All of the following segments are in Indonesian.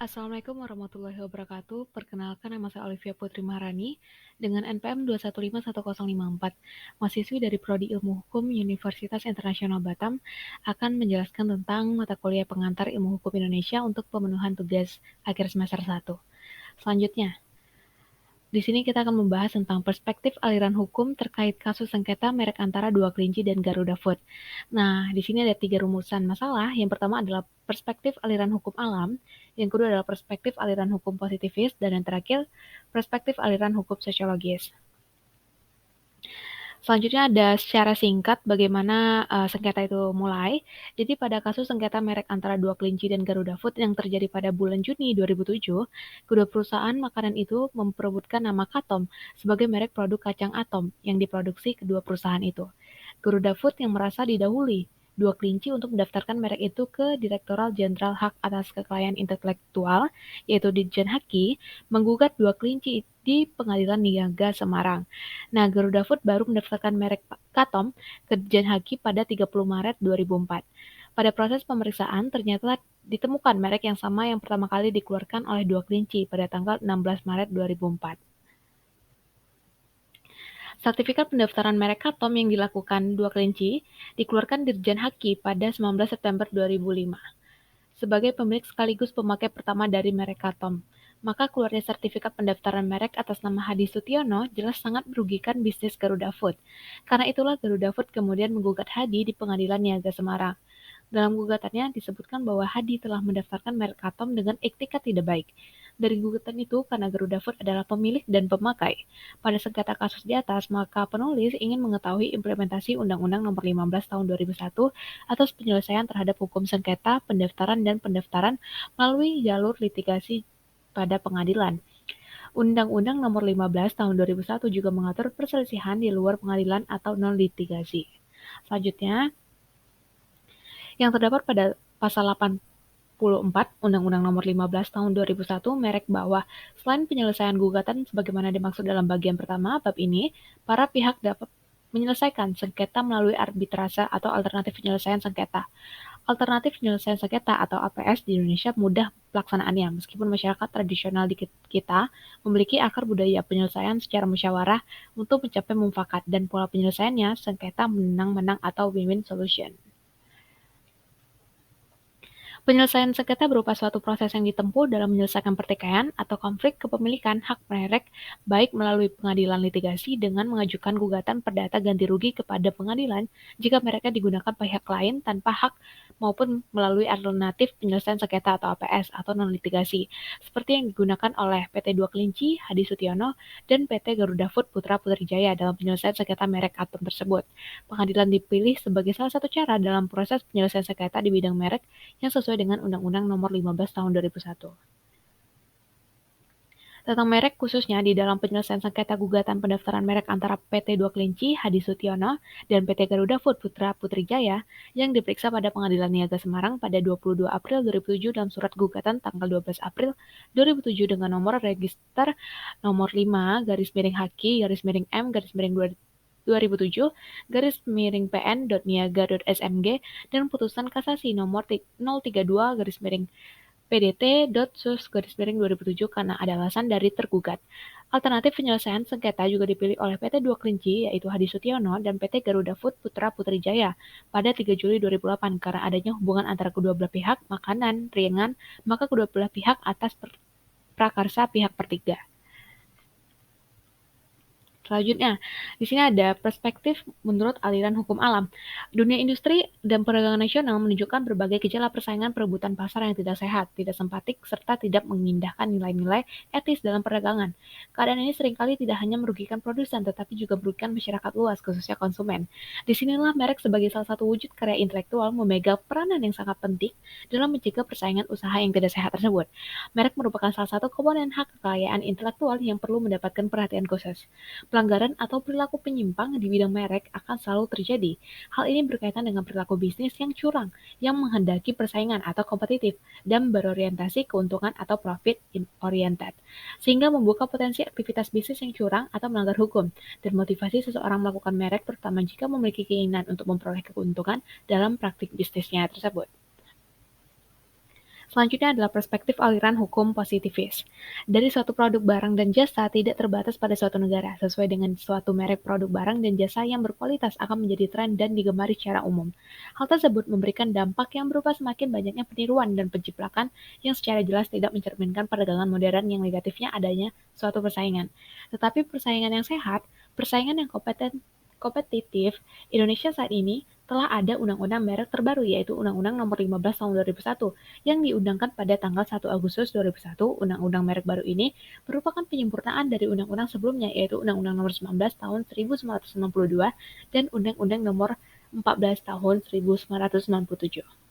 Assalamualaikum warahmatullahi wabarakatuh. Perkenalkan, nama saya Olivia Putri Maharani dengan NPM 2151054. Mahasiswi dari Prodi Ilmu Hukum Universitas Internasional Batam akan menjelaskan tentang mata kuliah pengantar Ilmu Hukum Indonesia untuk pemenuhan tugas akhir semester 1. Selanjutnya, di sini kita akan membahas tentang perspektif aliran hukum terkait kasus sengketa merek antara Dua Kelinci dan Garuda Food. Nah, di sini ada 3 rumusan masalah. Yang pertama adalah perspektif aliran hukum alam, yang kedua adalah perspektif aliran hukum positivis, dan yang terakhir perspektif aliran hukum sosiologis. Selanjutnya ada secara singkat bagaimana sengketa itu mulai. Jadi pada kasus sengketa merek antara Dua Kelinci dan Garuda Food yang terjadi pada bulan Juni 2007, kedua perusahaan makanan itu memperebutkan nama Katom sebagai merek produk kacang atom yang diproduksi kedua perusahaan itu. Garuda Food yang merasa didahului Dua Kelinci untuk mendaftarkan merek itu ke Direktorat Jenderal Hak Atas Kekayaan Intelektual, yaitu Ditjen Haki, menggugat Dua Kelinci di Pengadilan Niaga Semarang. Nah, Garuda Food baru mendaftarkan merek Katom ke Ditjen Haki pada 30 Maret 2004. Pada proses pemeriksaan, ternyata ditemukan merek yang sama yang pertama kali dikeluarkan oleh Dua Kelinci pada tanggal 16 Maret 2004. Sertifikat pendaftaran merek Katom yang dilakukan Dua Kelinci dikeluarkan Ditjen Haki pada 19 September 2005 sebagai pemilik sekaligus pemakai pertama dari merek Katom. Maka keluarnya sertifikat pendaftaran merek atas nama Hadi Sutiono jelas sangat merugikan bisnis Garuda Food. Karena itulah Garuda Food kemudian menggugat Hadi di Pengadilan Niaga Semarang. Dalam gugatannya disebutkan bahwa Hadi telah mendaftarkan merek Katom dengan etikat tidak baik. Dari gugatan itu, karena Garuda Food adalah pemilik dan pemakai pada sengketa kasus di atas, maka penulis ingin mengetahui implementasi Undang-Undang Nomor 15 Tahun 2001 atas penyelesaian terhadap hukum sengketa, pendaftaran dan pendaftaran melalui jalur litigasi pada pengadilan. Undang-Undang Nomor 15 Tahun 2001 juga mengatur perselisihan di luar pengadilan atau non-litigasi. Selanjutnya, yang terdapat pada pasal 84 Undang-Undang Nomor 15 Tahun 2001 merek bahwa selain penyelesaian gugatan sebagaimana dimaksud dalam bagian pertama bab ini, para pihak dapat menyelesaikan sengketa melalui arbitrase atau alternatif penyelesaian sengketa. Alternatif penyelesaian sengketa atau APS di Indonesia mudah pelaksanaannya, meskipun masyarakat tradisional di kita memiliki akar budaya penyelesaian secara musyawarah untuk mencapai mufakat dan pola penyelesaiannya sengketa menang-menang atau win-win solution. Penyelesaian sengketa berupa suatu proses yang ditempuh dalam menyelesaikan pertikaian atau konflik kepemilikan hak merek, baik melalui pengadilan litigasi dengan mengajukan gugatan perdata ganti rugi kepada pengadilan jika mereknya digunakan pihak lain tanpa hak maupun melalui alternatif penyelesaian sengketa atau APS atau non-litigasi, seperti yang digunakan oleh PT Dua Kelinci, Hadi Sutiono, dan PT Garuda Food Putra Putri Jaya dalam penyelesaian sengketa merek Katom tersebut. Pengadilan dipilih sebagai salah satu cara dalam proses penyelesaian sengketa di bidang merek yang sesuai dengan Undang-Undang Nomor 15 Tahun 2001. Tentang merek khususnya di dalam penyelesaian sengketa gugatan pendaftaran merek antara PT Dua Kelinci, Hadi Sutiono, dan PT Garuda Food Putra Putri Jaya yang diperiksa pada Pengadilan Niaga Semarang pada 22 April 2007 dalam surat gugatan tanggal 12 April 2007 dengan nomor register nomor 5 garis miring HQ garis miring M garis miring 2007 garis miring pn.niaga.smg dan putusan kasasi nomor 032 garis miring pdt.sus/2007 karena ada alasan dari tergugat. Alternatif penyelesaian sengketa juga dipilih oleh PT Dua Kelinci yaitu Hadi Sutiono dan PT Garuda Food Putra Putri Jaya pada 3 Juli 2008 karena adanya hubungan antara kedua belah pihak makanan ringan maka kedua belah pihak atas prakarsa pihak ketiga. Selanjutnya, di sini ada perspektif menurut aliran hukum alam. Dunia industri dan perdagangan nasional menunjukkan berbagai gejala persaingan perebutan pasar yang tidak sehat, tidak simpatik, serta tidak mengindahkan nilai-nilai etis dalam perdagangan. Keadaan ini seringkali tidak hanya merugikan produsen, tetapi juga merugikan masyarakat luas, khususnya konsumen. Disinilah merek sebagai salah satu wujud karya intelektual memegang peranan yang sangat penting dalam mencegah persaingan usaha yang tidak sehat tersebut. Merek merupakan salah satu komponen hak kekayaan intelektual yang perlu mendapatkan perhatian khusus. Pelanggaran atau perilaku penyimpang di bidang merek akan selalu terjadi. Hal ini berkaitan dengan perilaku bisnis yang curang, yang menghendaki persaingan atau kompetitif, dan berorientasi keuntungan atau profit oriented, sehingga membuka potensi aktivitas bisnis yang curang atau melanggar hukum, dan motivasi seseorang melakukan merek terutama jika memiliki keinginan untuk memperoleh keuntungan dalam praktik bisnisnya tersebut. Selanjutnya adalah perspektif aliran hukum positivis. Dari suatu produk barang dan jasa tidak terbatas pada suatu negara, sesuai dengan suatu merek produk barang dan jasa yang berkualitas akan menjadi tren dan digemari secara umum. Hal tersebut memberikan dampak yang berupa semakin banyaknya peniruan dan penciplakan yang secara jelas tidak mencerminkan perdagangan modern yang negatifnya adanya suatu persaingan. Tetapi persaingan yang sehat, persaingan yang kompetitif, Indonesia saat ini telah ada undang-undang merek terbaru yaitu Undang-Undang Nomor 15 Tahun 2001 yang diundangkan pada tanggal 1 Agustus 2001. Undang-undang merek baru ini merupakan penyempurnaan dari undang-undang sebelumnya yaitu Undang-Undang Nomor 19 Tahun 1962 dan Undang-Undang Nomor 14 Tahun 1997.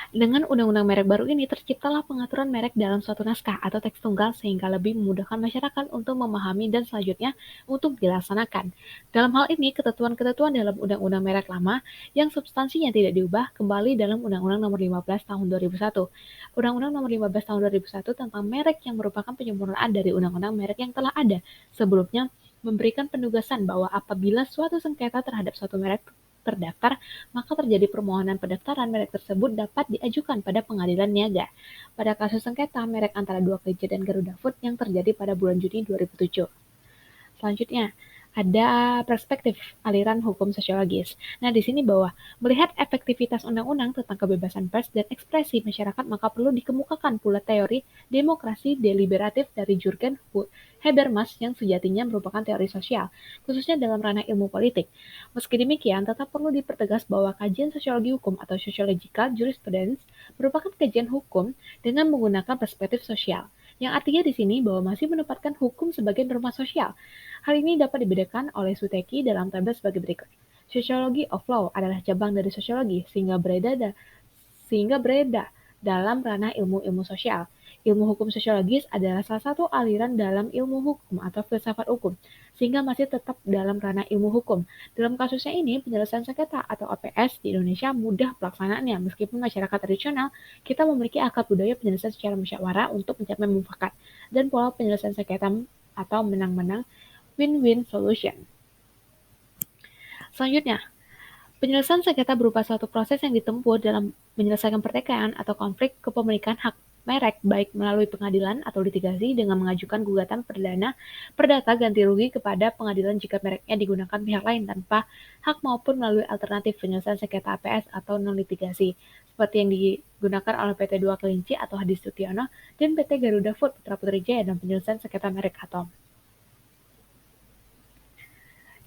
Dengan undang-undang merek baru ini, terciptalah pengaturan merek dalam suatu naskah atau teks tunggal sehingga lebih memudahkan masyarakat untuk memahami dan selanjutnya untuk dilaksanakan. Dalam hal ini, ketentuan-ketentuan dalam undang-undang merek lama yang substansinya tidak diubah kembali dalam Undang-Undang Nomor 15 Tahun 2001. Undang-Undang Nomor 15 Tahun 2001 tentang merek yang merupakan penyempurnaan dari undang-undang merek yang telah ada sebelumnya memberikan penugasan bahwa apabila suatu sengketa terhadap suatu merek terdaftar, maka terjadi permohonan pendaftaran merek tersebut dapat diajukan pada pengadilan niaga. Pada kasus sengketa merek antara Dua Kelinci dan Garuda Food yang terjadi pada bulan Juni 2007. Selanjutnya, ada perspektif aliran hukum sosiologis. Nah, di sini bahwa melihat efektivitas undang-undang tentang kebebasan pers dan ekspresi masyarakat, maka perlu dikemukakan pula teori demokrasi deliberatif dari Jurgen Habermas yang sejatinya merupakan teori sosial, khususnya dalam ranah ilmu politik. Meski demikian, tetap perlu dipertegas bahwa kajian sosiologi hukum atau sociological jurisprudence merupakan kajian hukum dengan menggunakan perspektif sosial, yang artinya di sini bahwa masih menempatkan hukum sebagai norma sosial. Hal ini dapat dibedakan oleh Suteki dalam tabel sebagai berikut. Sociology of Law adalah cabang dari sosiologi sehingga beredar dalam ranah ilmu-ilmu sosial. Ilmu hukum sosiologis adalah salah satu aliran dalam ilmu hukum atau filsafat hukum, sehingga masih tetap dalam ranah ilmu hukum. Dalam kasusnya ini, penyelesaian sengketa atau APS di Indonesia mudah pelaksanaannya, meskipun masyarakat tradisional kita memiliki akar budaya penyelesaian secara musyawarah untuk mencapai mufakat, dan pola penyelesaian sengketa atau menang-menang win-win solution. Selanjutnya, penyelesaian sengketa berupa suatu proses yang ditempuh dalam menyelesaikan pertikaian atau konflik kepemilikan hak merek baik melalui pengadilan atau litigasi dengan mengajukan gugatan perdata ganti rugi kepada pengadilan jika mereknya digunakan pihak lain tanpa hak maupun melalui alternatif penyelesaian sengketa APS atau non litigasi seperti yang digunakan oleh PT Dua Kelinci atau Hadi Sutiono dan PT Garuda Food Putra Putri Jaya dan penyelesaian sengketa merek Atom.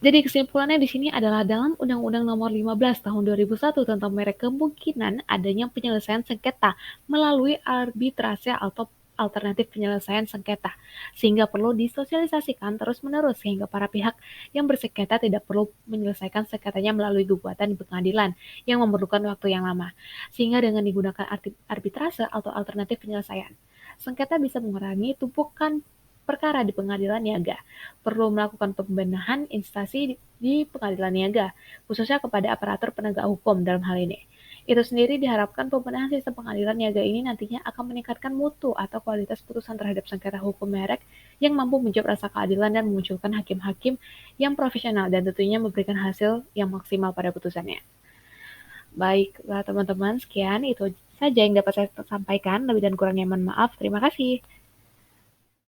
Jadi kesimpulannya di sini adalah dalam Undang-Undang Nomor 15 Tahun 2001 tentang merek kemungkinan adanya penyelesaian sengketa melalui arbitrase atau alternatif penyelesaian sengketa, sehingga perlu disosialisasikan terus-menerus sehingga para pihak yang bersengketa tidak perlu menyelesaikan sengketanya melalui gugatan di pengadilan yang memerlukan waktu yang lama, sehingga dengan digunakan arbitrase atau alternatif penyelesaian, sengketa bisa mengurangi tumpukan perkara di pengadilan niaga. Perlu melakukan pembenahan instansi di pengadilan niaga, khususnya kepada aparatur penegak hukum dalam hal ini. Itu sendiri diharapkan pembenahan sistem pengadilan niaga ini nantinya akan meningkatkan mutu atau kualitas putusan terhadap sengketa hukum merek yang mampu menjawab rasa keadilan dan memunculkan hakim-hakim yang profesional dan tentunya memberikan hasil yang maksimal pada putusannya. Baiklah teman-teman, sekian itu saja yang dapat saya sampaikan. Lebih dan kurangnya mohon maaf. Terima kasih.